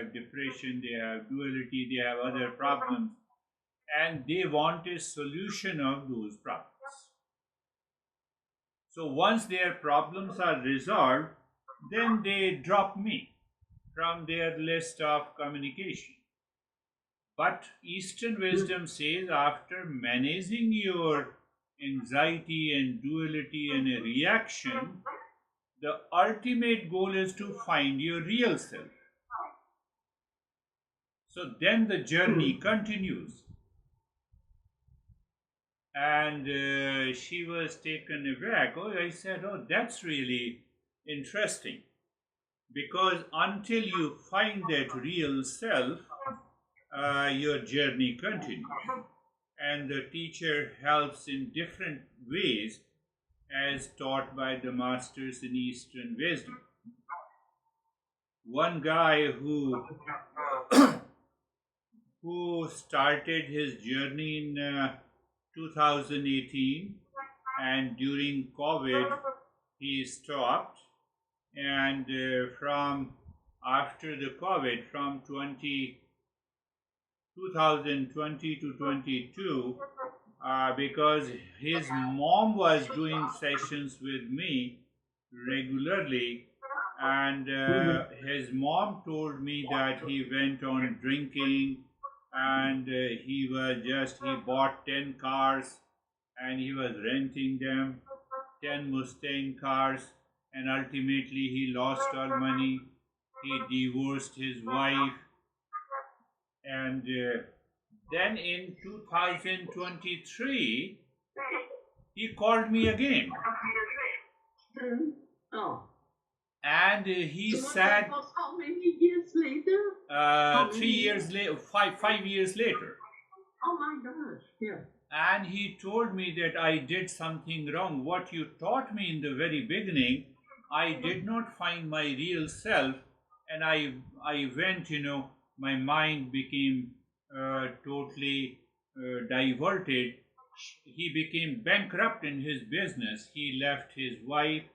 have depression, they have duality, they have other problems, and they want a solution of those problems. So once their problems are resolved, then they drop me from their list of communication. But Eastern wisdom says after managing your anxiety and duality and a reaction, the ultimate goal is to find your real self. So then the journey continues. And she was taken aback. Oh, I said, oh, that's really interesting. Because until you find that real self, your journey continues. And the teacher helps in different ways as taught by the masters in Eastern wisdom. One guy who started his journey in 2018, and during COVID he stopped, and from after the COVID, from 2020 to 22, because his mom was doing sessions with me regularly, and his mom told me that he went on drinking, and he bought 10 cars and he was renting them, 10 Mustang cars, and ultimately he lost all money. He divorced his wife, and then in 2023 he called me again. Oh. And he said, how many years later? 3 years later, 5 years later. Oh my gosh, yeah. And he told me that I did something wrong. What you taught me in the very beginning, I did not find my real self, and I went, my mind became totally diverted. He became bankrupt in his business. He left his wife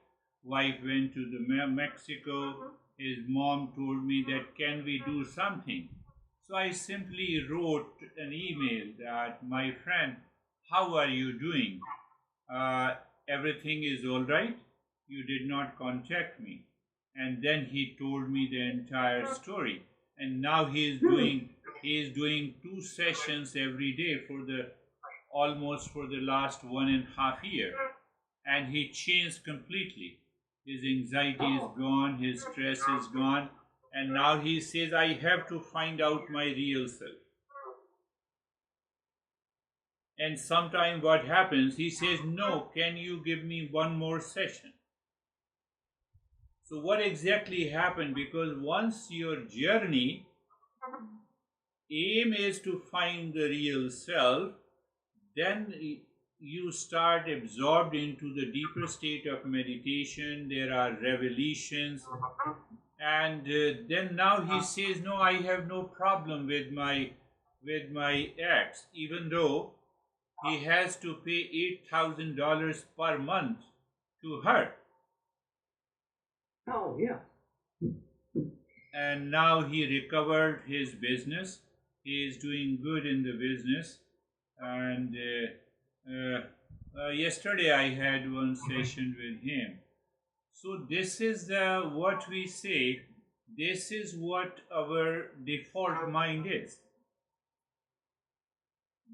went to the Mexico. His mom told me that can we do something. So I simply wrote an email that, my friend, how are you doing? Everything is all right? You did not contact me. And then he told me the entire story. And now he is doing 2 sessions every day almost for the last 1.5 years. And he changed completely. His anxiety is gone, his stress is gone, and now he says, I have to find out my real self. And sometime what happens, he says, no, can you give me one more session? So what exactly happened? Because once your journey aim is to find the real self, then you start absorbed into the deeper state of meditation. There are revelations, and then now he says, no, I have no problem with my ex, even though he has to pay $8,000 per month to her. Oh yeah. And now he recovered his business. He is doing good in the business, and yesterday I had one session with him. So this is what we say, this is what our default mind is.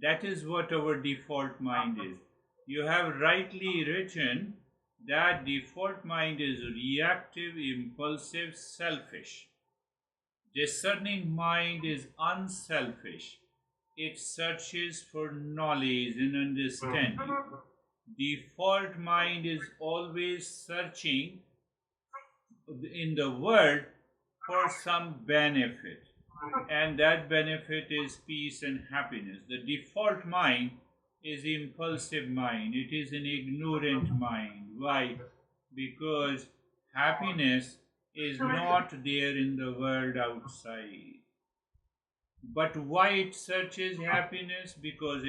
That is what our default mind is. You have rightly written that default mind is reactive, impulsive, selfish. Discerning mind is unselfish. It searches for knowledge and understanding. Default mind is always searching in the world for some benefit, and that benefit is peace and happiness. The default mind is impulsive mind. It is an ignorant mind. Why? Because happiness is not there in the world outside. But why it searches happiness? Because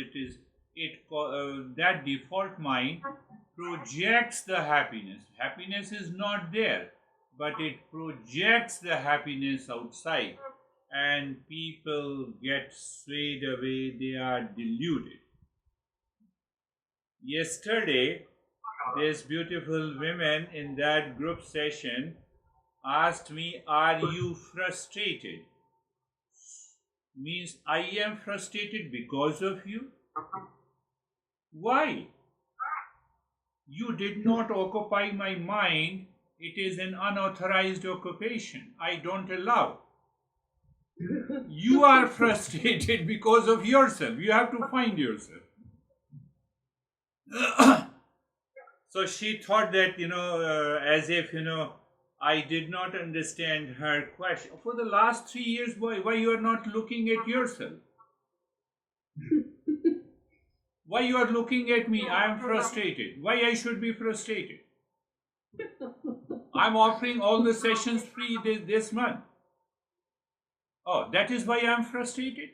that default mind projects the happiness. Happiness is not there, but it projects the happiness outside. and people get swayed away, they are deluded. Yesterday, this beautiful women in that group session asked me, "Are you frustrated?" Means I am frustrated because of you? Why? You did not occupy my mind. It is an unauthorized occupation. I don't allow. You are frustrated because of yourself. You have to find yourself. So she thought that, as if, I did not understand her question. For the last 3 years, why you are not looking at yourself? Why you are looking at me? I am frustrated. Why I should be frustrated? I'm offering all the sessions free this month. Oh, that is why I am frustrated?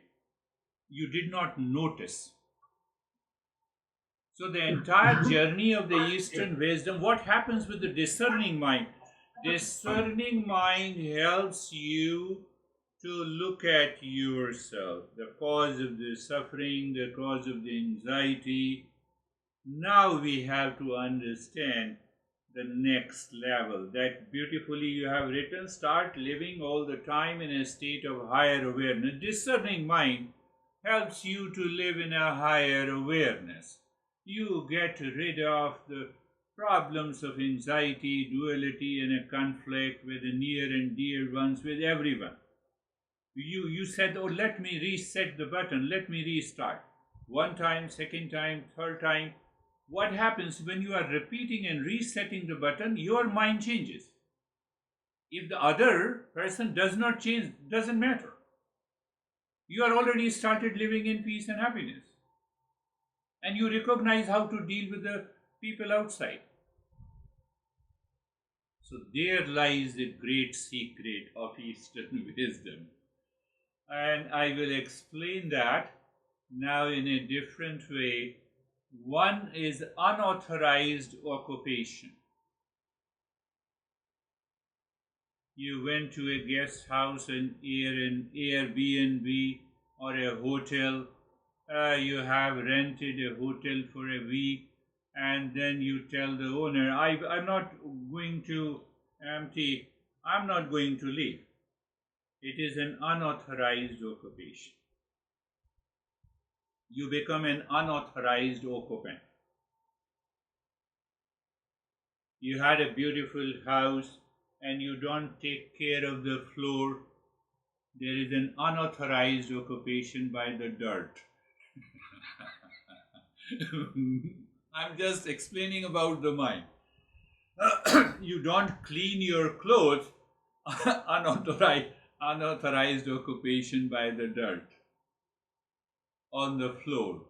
You did not notice. So the entire journey of the Eastern wisdom, what happens with the discerning mind? Discerning mind helps you to look at yourself, the cause of the suffering, the cause of the anxiety. Now we have to understand the next level. That beautifully you have written, start living all the time in a state of higher awareness. Discerning mind helps you to live in a higher awareness. You get rid of the problems of anxiety, duality, and a conflict with the near and dear ones, with everyone. You said, "Oh, let me reset the button, let me restart." One time, second time, third time. What happens when you are repeating and resetting the button? Your mind changes. If the other person does not change, doesn't matter. You are already started living in peace and happiness. And you recognize how to deal with the people outside. So there lies the great secret of Eastern wisdom. And I will explain that now in a different way. One is unauthorized occupation. You went to a guest house, an Airbnb or a hotel. You have rented a hotel for a week, and then you tell the owner, I'm not going to empty, I'm not going to leave. It is an unauthorized occupation. You become an unauthorized occupant. You had a beautiful house and you don't take care of the floor. There is an unauthorized occupation by the dirt. I'm just explaining about the mind. You don't clean your clothes, unauthorized occupation by the dirt on the floor.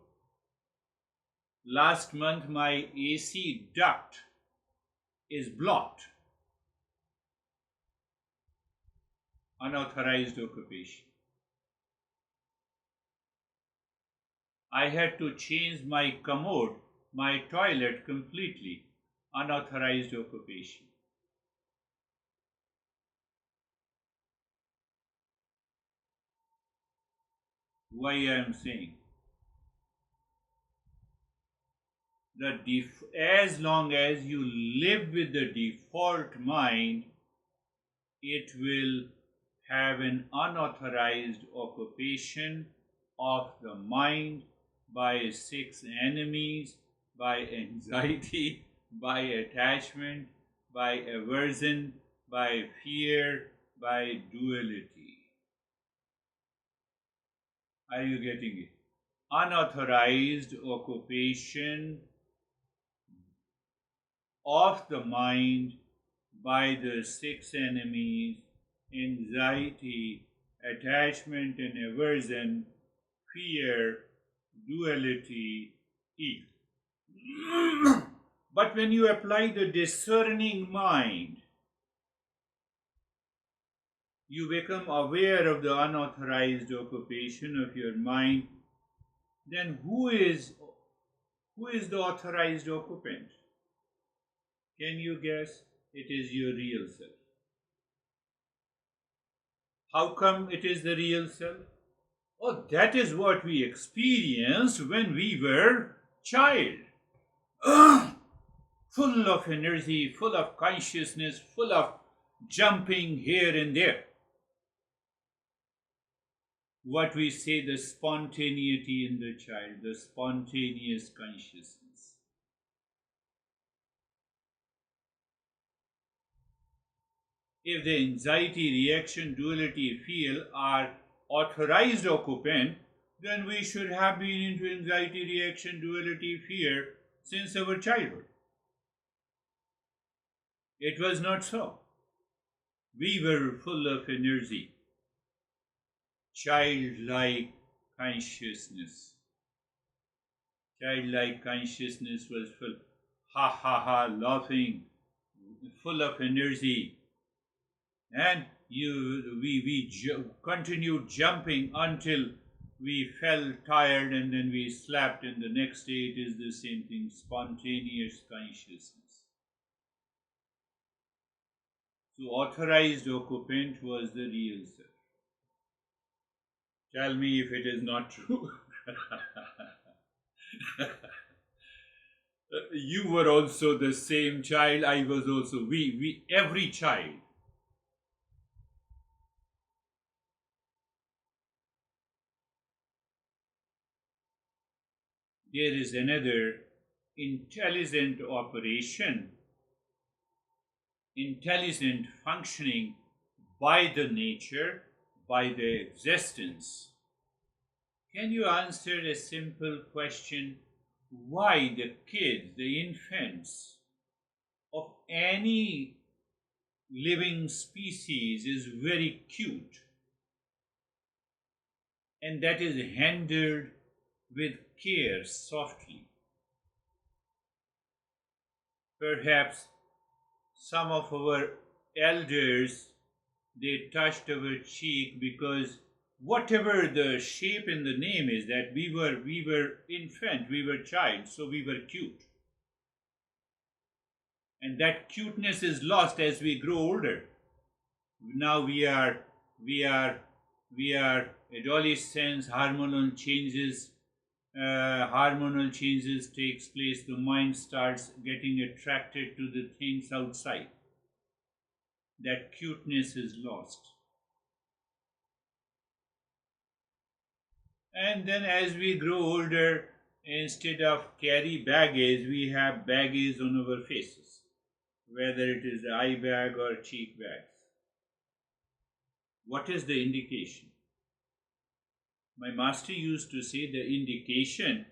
Last month my AC duct is blocked. Unauthorized occupation. I had to change my commode, my toilet completely. Unauthorized occupation. Why I am saying? As long as you live with the default mind, it will have an unauthorized occupation of the mind by 6 enemies, by anxiety, by attachment, by aversion, by fear, by duality. Are you getting it? Unauthorized occupation of the mind by the 6 enemies: anxiety, attachment and aversion, fear, duality, ego. But when you apply the discerning mind, you become aware of the unauthorized occupation of your mind. Then who is the authorized occupant? Can you guess? It is your real self. How come it is the real self? Oh, that is what we experienced when we were child. Full of energy, full of consciousness, full of jumping here and there. What we say, the spontaneity in the child, the spontaneous consciousness. If the anxiety, reaction, duality, feel are authorized occupant, then we should have been into anxiety, reaction, duality, fear since our childhood. It was not so. We were full of energy, childlike consciousness. Childlike consciousness was full, ha ha ha, laughing, full of energy. And we continued jumping until we felt tired and then we slept, and the next day it is the same thing, spontaneous consciousness. So authorized occupant was the real self. Tell me if it is not true. You were also the same child, I was also, every child. There is another intelligent operation, intelligent functioning by the nature, by the existence. Can you answer a simple question? Why the kids, the infants of any living species is very cute, and that is handled with care softly? Perhaps some of our elders, they touched our cheek because whatever the shape in the name is, that we were infant, we were child, so we were cute. And that cuteness is lost as we grow older. Now we are adolescents, hormonal changes takes place, the mind starts getting attracted to the things outside. That cuteness is lost. And then as we grow older, instead of carry baggage, we have baggage on our faces, whether it is eye bag or cheek bags. What is the indication? My master used to say the indication,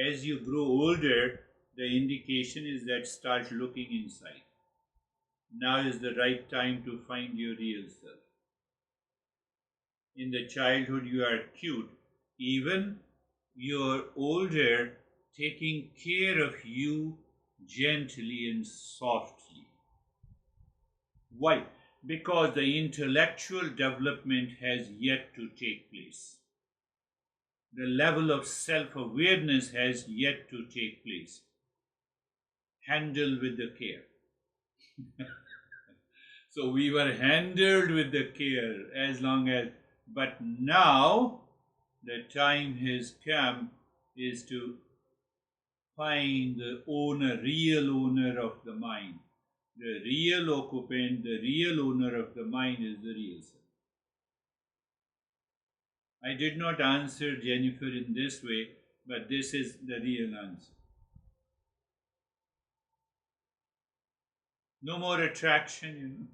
as you grow older, the indication is that start looking inside. Now is the right time to find your real self. In the childhood you are cute, even you're older, taking care of you gently and softly. Why? Because the intellectual development has yet to take place. The level of self-awareness has yet to take place. Handle with the care. So we were handled with the care as long as, but now the time has come is to find the owner, real owner of the mind. The real occupant, the real owner of the mind is the real self. I did not answer Jennifer in this way, but this is the real answer. No more attraction,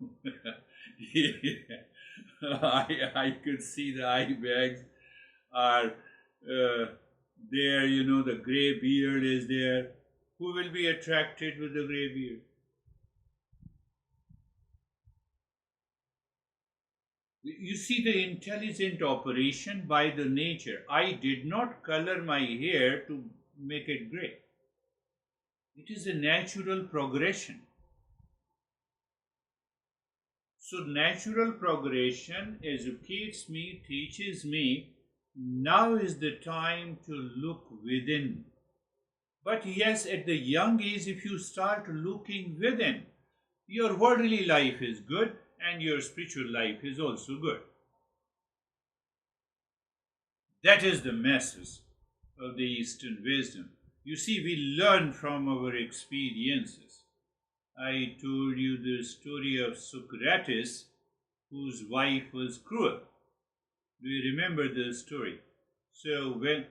I could see the eye bags are there, the grey beard is there. Who will be attracted with the grey beard? You see the intelligent operation by the nature. I did not color my hair to make it grey. It is a natural progression. So natural progression educates me, teaches me, now is the time to look within. But yes, at the young age, if you start looking within, your worldly life is good and your spiritual life is also good. That is the message of the Eastern wisdom. You see, we learn from our experiences. I told you the story of Socrates, whose wife was cruel. Do you remember the story? So when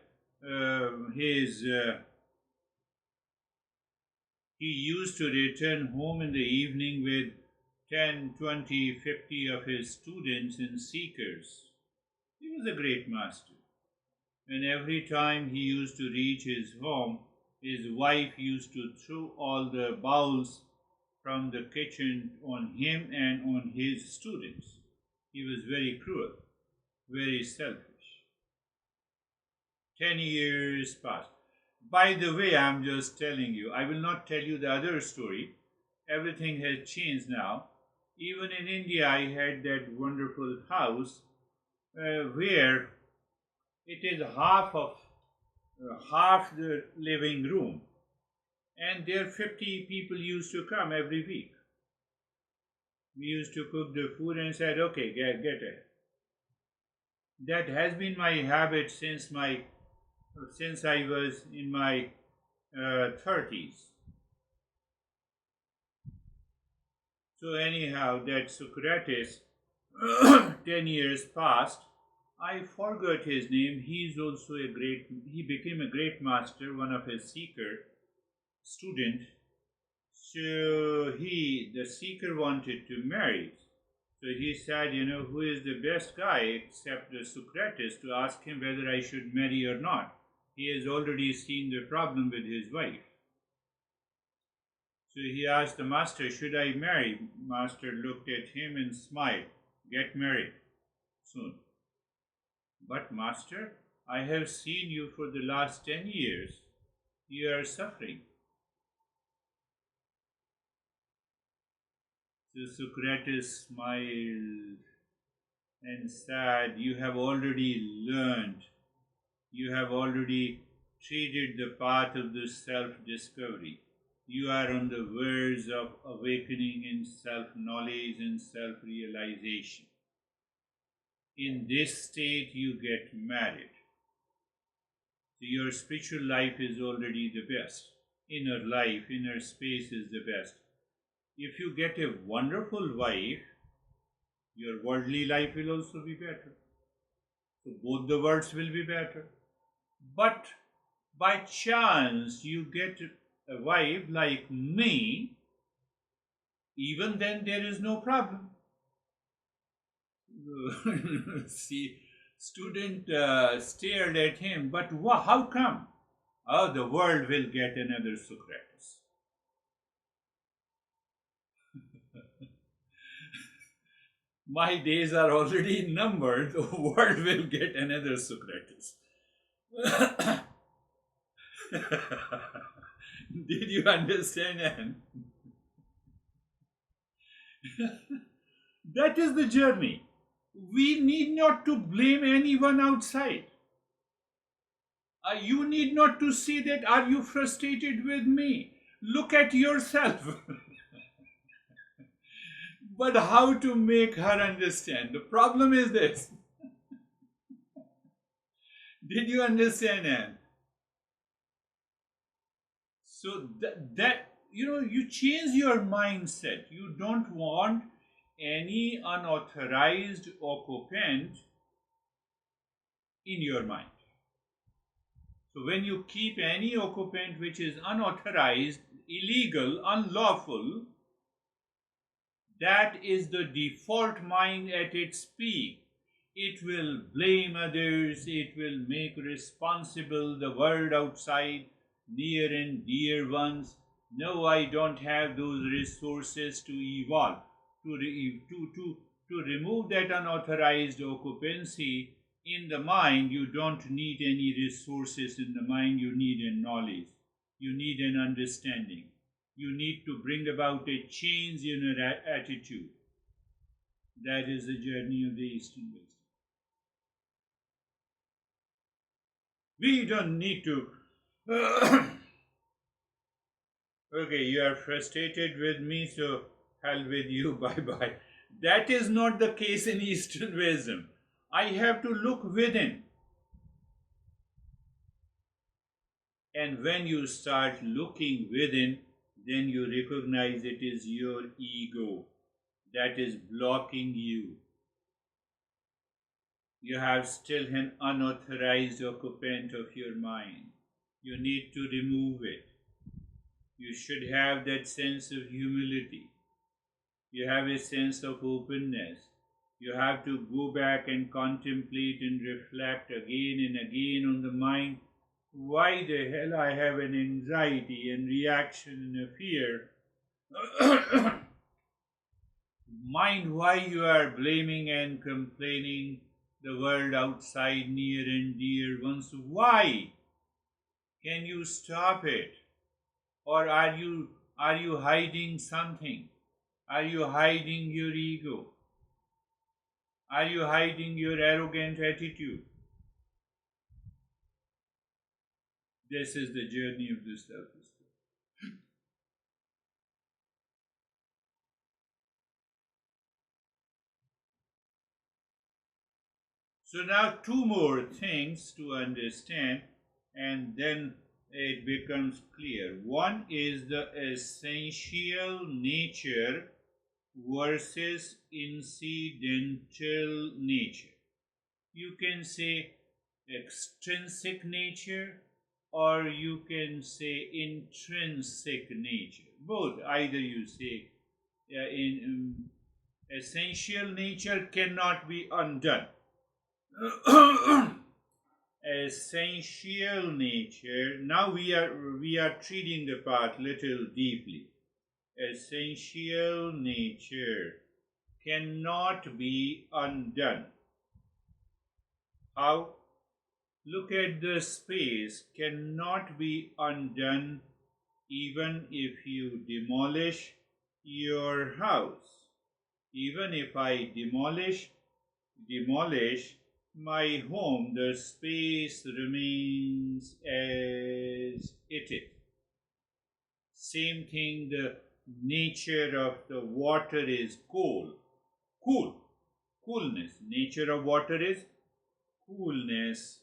he used to return home in the evening with 10, 20, 50 of his students and seekers. He was a great master. And every time he used to reach his home, his wife used to throw all the bowls from the kitchen on him and on his students. He was very cruel, very selfish. 10 years passed. By the way, I'm just telling you, I will not tell you the other story. Everything has changed now. Even in India, I had that wonderful house where it is half the living room, and there 50 people used to come every week. We used to cook the food and said, "Okay, get it." That has been my habit since I was in my 30s. So anyhow, that Socrates, 10 years passed. I forgot his name. He became a great master, one of his student. So the seeker wanted to marry. So he said, who is the best guy except the Socrates to ask him whether I should marry or not. He has already seen the problem with his wife. So he asked the master, should I marry? Master looked at him and smiled. Get married soon. But master, I have seen you for the last 10 years. You are suffering. So Socrates smiled and said, you have already learned. You have already treaded the path of the self-discovery. You are on the verge of awakening in self-knowledge and self-realization. In this state, you get married. So your spiritual life is already the best. Inner life, inner space is the best. If you get a wonderful wife, your worldly life will also be better. So both the worlds will be better. But by chance you get a wife like me, even then there is no problem. See, student stared at him, but how come? Oh, the world will get another Socrates. My days are already numbered. The world will get another Socrates. Did you understand, Anne? That is the journey. We need not to blame anyone outside. You need not to say that, are you frustrated with me? Look at yourself. But how to make her understand? The problem is this. Did you understand, Anne? So that you change your mindset. You don't want any unauthorized occupant in your mind. So when you keep any occupant which is unauthorized, illegal, unlawful, that is the default mind at its peak. It will blame others, it will make responsible the world outside, near and dear ones. No, I don't have those resources to evolve. To remove that unauthorized occupancy in the mind, you don't need any resources in the mind, you need a knowledge. You need an understanding. You need to bring about a change in your attitude. That is the journey of the Eastern wisdom. We don't need to. Okay, you are frustrated with me, so hell with you, bye-bye. That is not the case in Eastern wisdom. I have to look within. And when you start looking within, then you recognize it is your ego that is blocking you. You have still an unauthorized occupant of your mind. You need to remove it. You should have that sense of humility. You have a sense of openness. You have to go back and contemplate and reflect again and again on the mind. Why the hell I have an anxiety and reaction and a fear? Mind, why you are blaming and complaining the world outside, near and dear ones? Why? Can you stop it? Or are you hiding something? Are you hiding your ego? Are you hiding your arrogant attitude? This is the journey of the self-esteem. So now two more things to understand, and then it becomes clear. One is the essential nature versus incidental nature. You can say extrinsic nature, or you can say intrinsic nature. Both, either you say essential nature cannot be undone. Essential nature. Now we are treating the part little deeply. Essential nature cannot be undone. How? Look at the space, cannot be undone even if you demolish your house. Even if I demolish my home, the space remains as it is. Same thing, the nature of the water is coolness. Nature of water is coolness.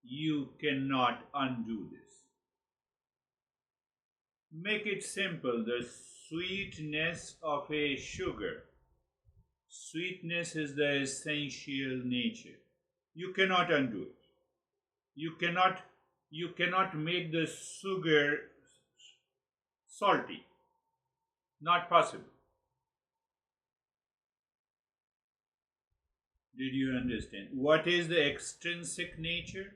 You cannot undo this. Make it simple. The sweetness of a sugar. Sweetness is the essential nature. You cannot undo it. You cannot make the sugar salty. Not possible. Did you understand? What is the extrinsic nature?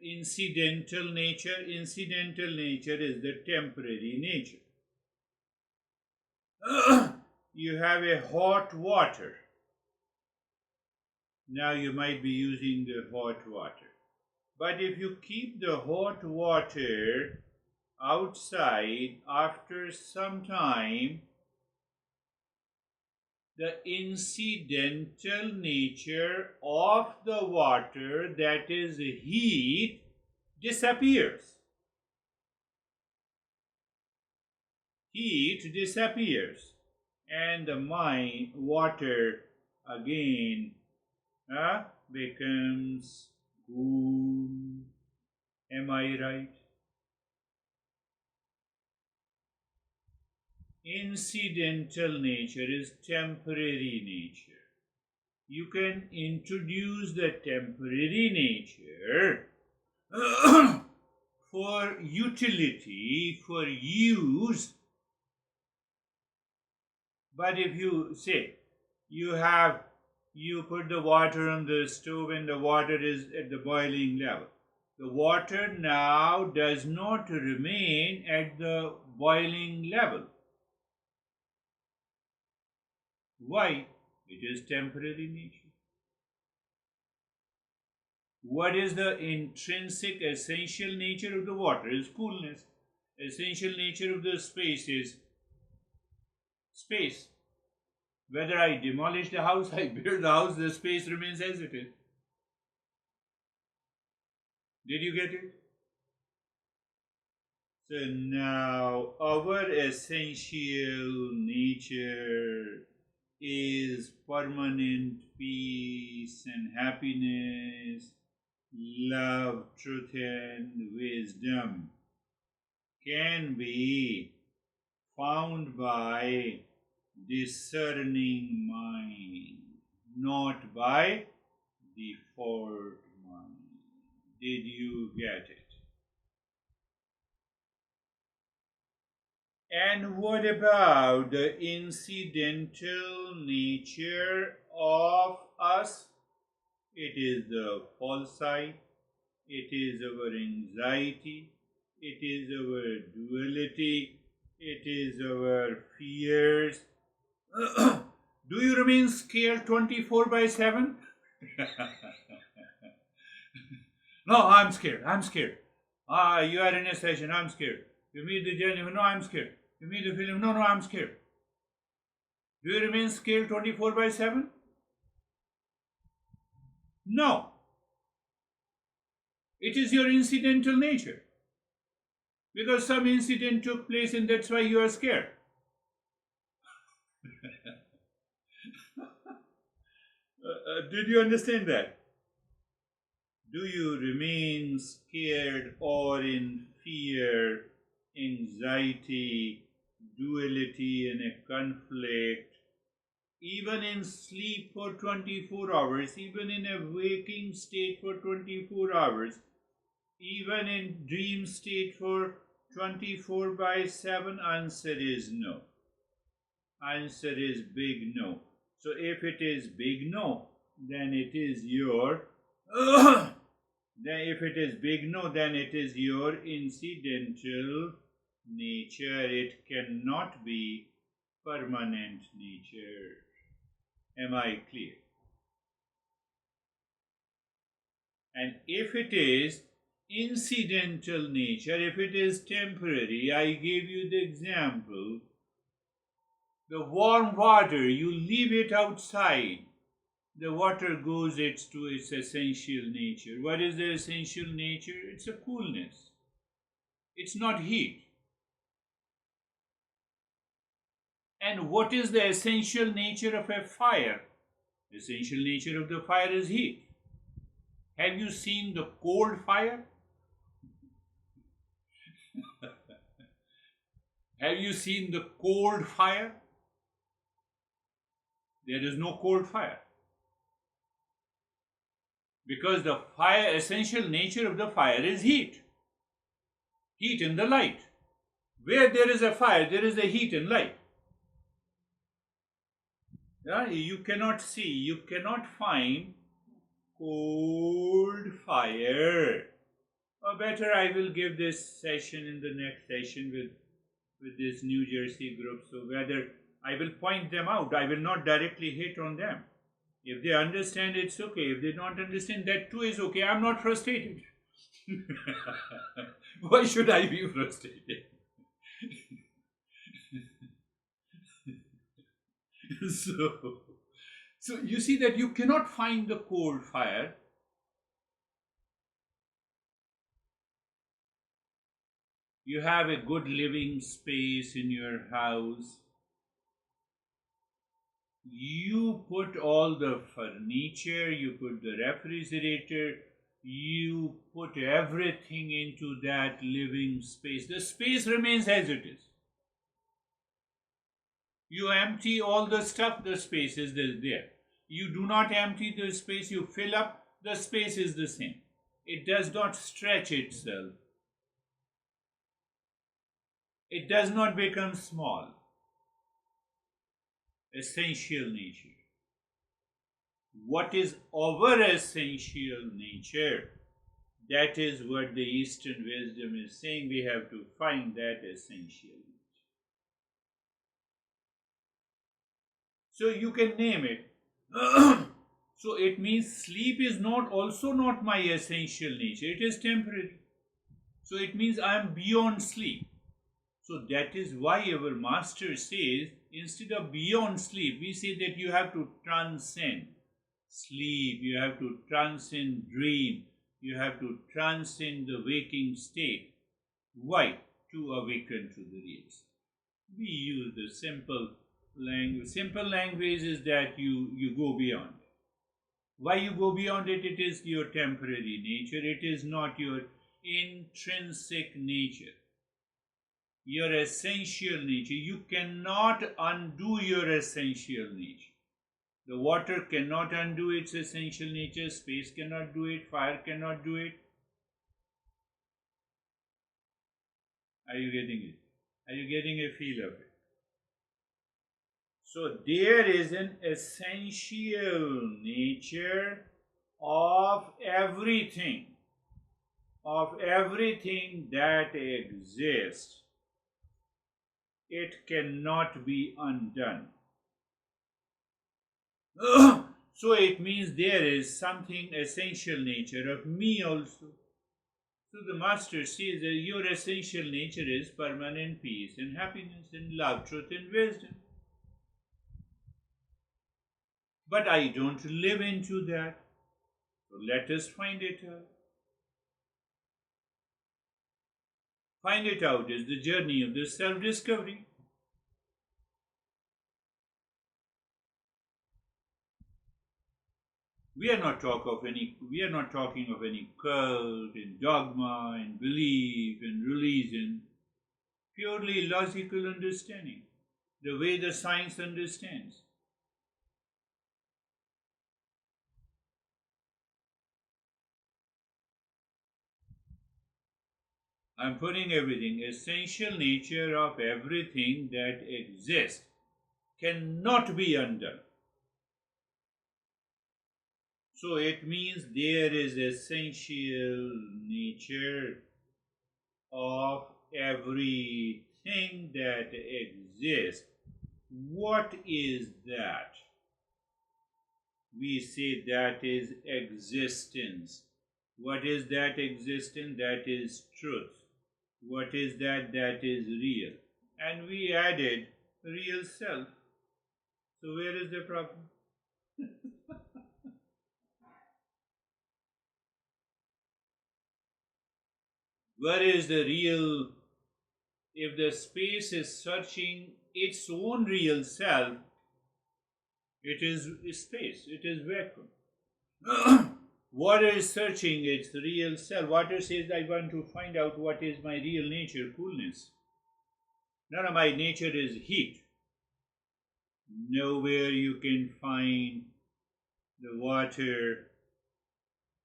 Incidental nature. Incidental nature is the temporary nature. You have a hot water. Now you might be using the hot water. But if you keep the hot water outside, after some time, the incidental nature of the water, that is heat, disappears. Heat disappears, and the water again becomes cool. Am I right? Incidental nature is temporary nature. You can introduce the temporary nature for utility, for use. But if you say you put the water on the stove and the water is at the boiling level, the water now does not remain at the boiling level. Why? It is temporary nature. What is the intrinsic essential nature of the water? Is coolness. Essential nature of the space is space. Whether I demolish the house, I build the house, the space remains as it is. Did you get it? So now our essential nature is permanent peace and happiness love, truth, and wisdom can be found by discerning mind, not by default mind. Did you get it? And what about the incidental nature of us? It is the false I, it is our anxiety, it is our duality, it is our fears. Do you remain scared 24/7? No, I'm scared. You are in a session, I'm scared. You meet the journey, no, I'm scared. You meet the film, no, I'm scared. Do you remain scared 24/7? No. It is your incidental nature. Because some incident took place and that's why you are scared. Did you understand that? Do you remain scared or in fear, anxiety, duality, and a conflict, even in sleep for 24 hours, even in a waking state for 24 hours, even in dream state for 24/7? Answer is no. Answer is big no. So if it is big no, then it is your then if it is big no, then it is your incidental nature. It cannot be permanent nature. Am I clear? And if it is incidental nature, if it is temporary, I gave you the example. The warm water, you leave it outside, the water goes to its essential nature. What is the essential nature? It's a coolness. It's not heat. And what is the essential nature of a fire? The essential nature of the fire is heat. Have you seen the cold fire? Have you seen the cold fire? There is no cold fire. Because the fire, essential nature of the fire is heat. Heat and the light. Where there is a fire, there is a heat and light. Yeah, you cannot see, you cannot find cold fire. Or better, I will give this session in the next session with this New Jersey group. So whether I will point them out, I will not directly hit on them. If they understand, it's okay. If they don't understand, that too is okay. I'm not frustrated. Why should I be frustrated? So you see that you cannot find the cold fire. You have a good living space in your house. You put all the furniture, you put the refrigerator, you put everything into that living space. The space remains as it is. You empty all the stuff, the space is there. You do not empty the space, you fill up, the space is the same. It does not stretch itself. It does not become small. Essential nature. What is our essential nature? That is what the Eastern wisdom is saying. We have to find that essential nature. So you can name it. So it means sleep is also not my essential nature. It is temporary. So it means I am beyond sleep. So that is why our master says, instead of beyond sleep, we say that you have to transcend sleep, you have to transcend dream, you have to transcend the waking state. Why? To awaken to the real self. We use the simple language. Simple language is that you go beyond. Why you go beyond it? It is your temporary nature. It is not your intrinsic nature, your essential nature. You cannot undo your essential nature. The water cannot undo its essential nature. Space cannot do it. Fire cannot do it. Are you getting it? Are you getting a feel of it? So there is an essential nature of everything that exists. It cannot be undone. So it means there is something essential nature of me also. So the Master says that your essential nature is permanent peace and happiness and love, truth and wisdom. But I don't live into that. So let us find it out. Find it out is the journey of the self-discovery. We are not talking of any cult and dogma and belief and religion. Purely logical understanding, the way the science understands. I'm putting everything, essential nature of everything that exists cannot be undone. So it means there is essential nature of everything that exists. What is that? We say that is existence. What is that existence? That is truth. What is that? That is real. And we added real self. So where is the problem? Where is the real? If the space is searching its own real self, it is space, it is vacuum. Water is searching its real self. Water says, I want to find out what is my real nature, coolness. None of my nature is heat. Nowhere you can find the water.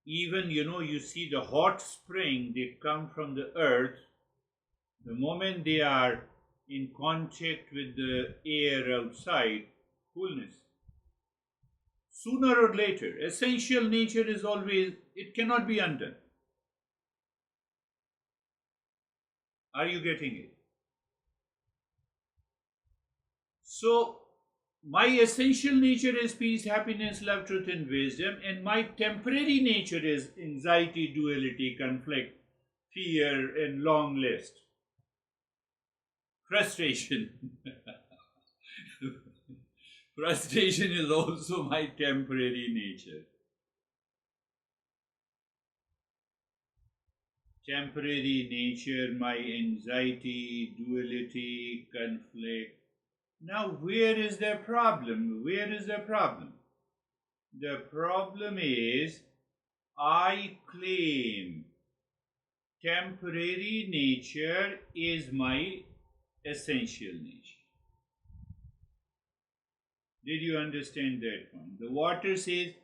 Even, you see the hot spring, they come from the earth. The moment they are in contact with the air outside, coolness. Sooner or later, essential nature is always, it cannot be undone. Are you getting it? So, my essential nature is peace, happiness, love, truth, and wisdom, and my temporary nature is anxiety, duality, conflict, fear, and long list. Frustration. Frustration is also my temporary nature. Temporary nature, my anxiety, duality, conflict. Now, where is the problem? Where is the problem? The problem is I claim temporary nature is my essential nature. Did you understand that point? The water says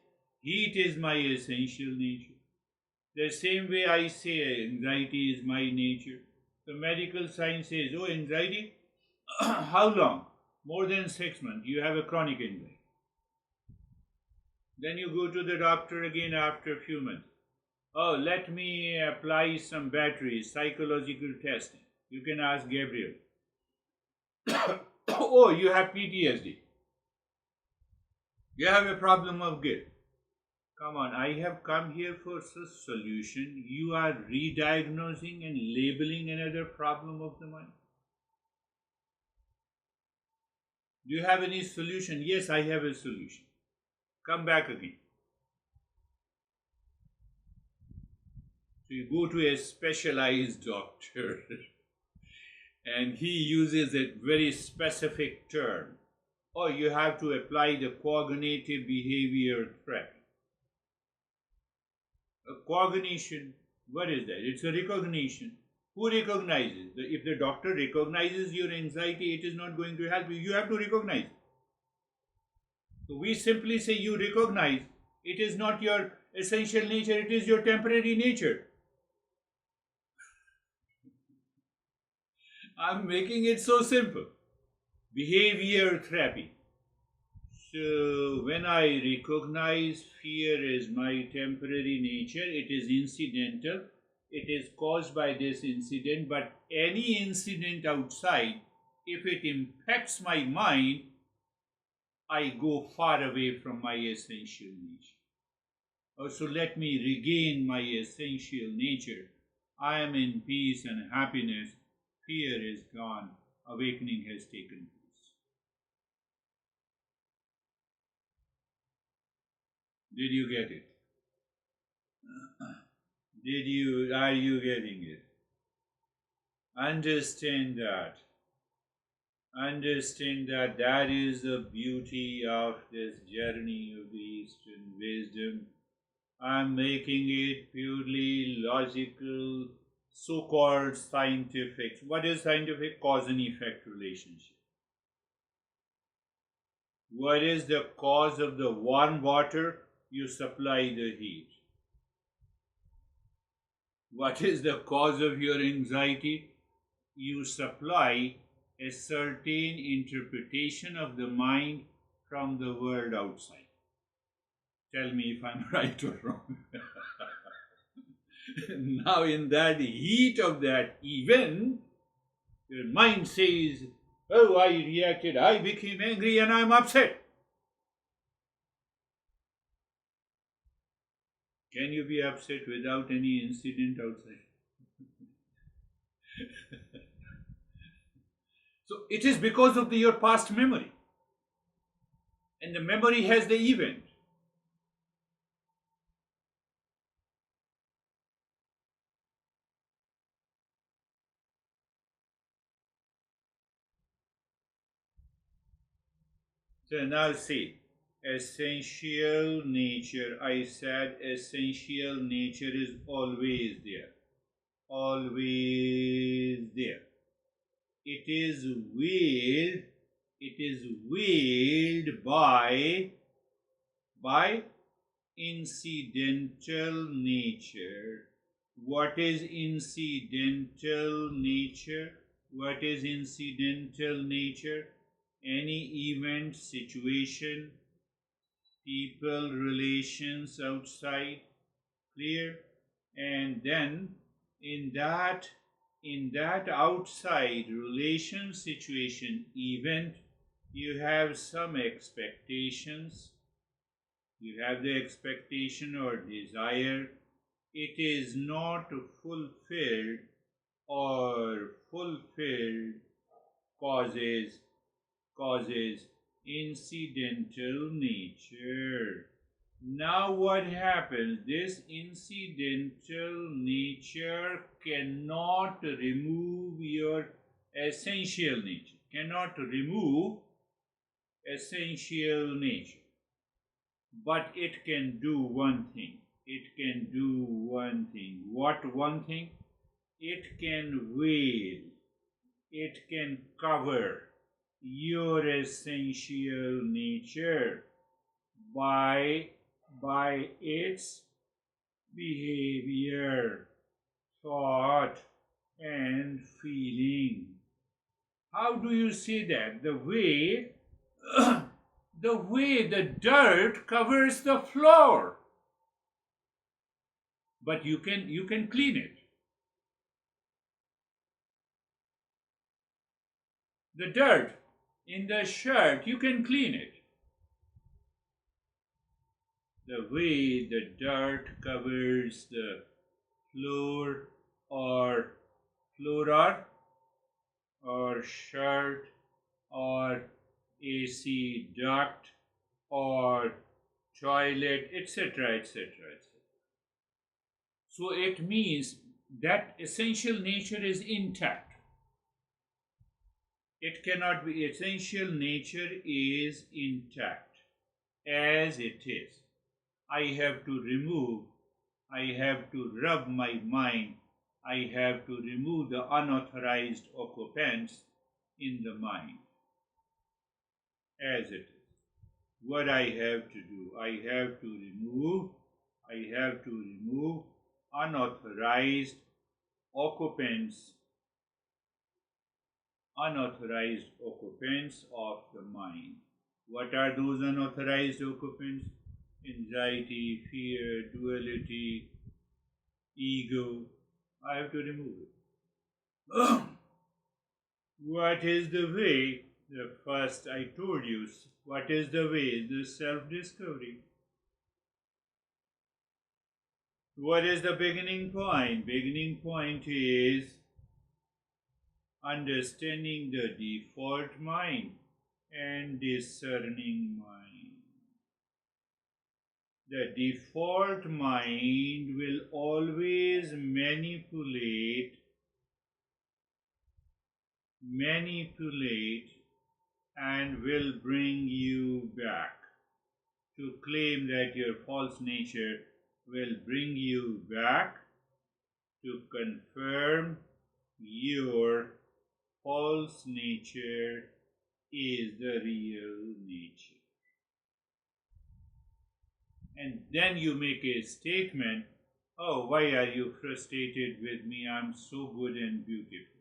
heat is my essential nature. The same way I say anxiety is my nature. The medical science says, oh, anxiety, how long? More than 6 months. You have a chronic anxiety. Then you go to the doctor again after a few months. Oh, let me apply some batteries, psychological testing. You can ask Gabriel. Oh, you have PTSD. You have a problem of guilt. Come on, I have come here for such solution. You are re-diagnosing and labeling another problem of the mind. Do you have any solution? Yes, I have a solution. Come back again. So you go to a specialized doctor and he uses a very specific term. Oh, you have to apply the cognitive behavior therapy. cognition. What is that? It's a recognition. Who recognizes? If the doctor recognizes your anxiety, it is not going to help you. You have to recognize. So we simply say you recognize. It is not your essential nature, it is your temporary nature. I'm making it so simple. Behavior therapy. So when I recognize fear as my temporary nature, it is incidental. It is caused by this incident, but any incident outside, if it impacts my mind, I go far away from my essential nature. Also, let me regain my essential nature. I am in peace and happiness. Fear is gone. Awakening has taken place. Did you get it? Are you getting it? Understand that. Understand that that is the beauty of this journey of the Eastern wisdom. I'm making it purely logical, so-called scientific. What is scientific? Cause and effect relationship. What is the cause of the warm water? You supply the heat. What is the cause of your anxiety? You supply a certain interpretation of the mind from the world outside. Tell me if I'm right or wrong. Now, in that heat of that event, your mind says, oh, I reacted, I became angry, and I'm upset. Can you be upset without any incident outside? So it is because of your past memory. And the memory has the event. So now see, essential nature. I said essential nature is always there. Always there. It is veiled by incidental nature. What is incidental nature? What is incidental nature? Any event, situation, people, relations outside, clear? And then in that outside relation, situation, event, you have some expectations. You have the expectation or desire. It is not fulfilled, or fulfilled causes incidental nature. Now what happens? This incidental nature cannot remove your essential nature. Cannot remove essential nature. But it can do one thing. It can do one thing. What one thing? It can veil. It can cover your essential nature by its behavior, thought, and feeling. How do you say that? The way the dirt covers the floor, but you can clean it. The dirt in the shirt, you can clean it. The way the dirt covers the floor or shirt or AC duct or toilet, etc., etc., etc. So it means that essential nature is intact. It cannot be. Essential nature is intact as it is. I have to remove I have to rub my mind. I have to remove the unauthorized occupants in the mind as it is. What I have to do, I have to remove unauthorized occupants of the mind. What are those unauthorized occupants? Anxiety, fear, duality, ego. I have to remove it. What is the way? The first I told you, what is the way? The self-discovery. What is the beginning point? Beginning point is understanding the default mind and discerning mind. The default mind will always manipulate and will bring you back. To claim that your false nature will bring you back to confirm your false nature is the real nature. And then you make a statement, oh, why are you frustrated with me? I'm so good and beautiful.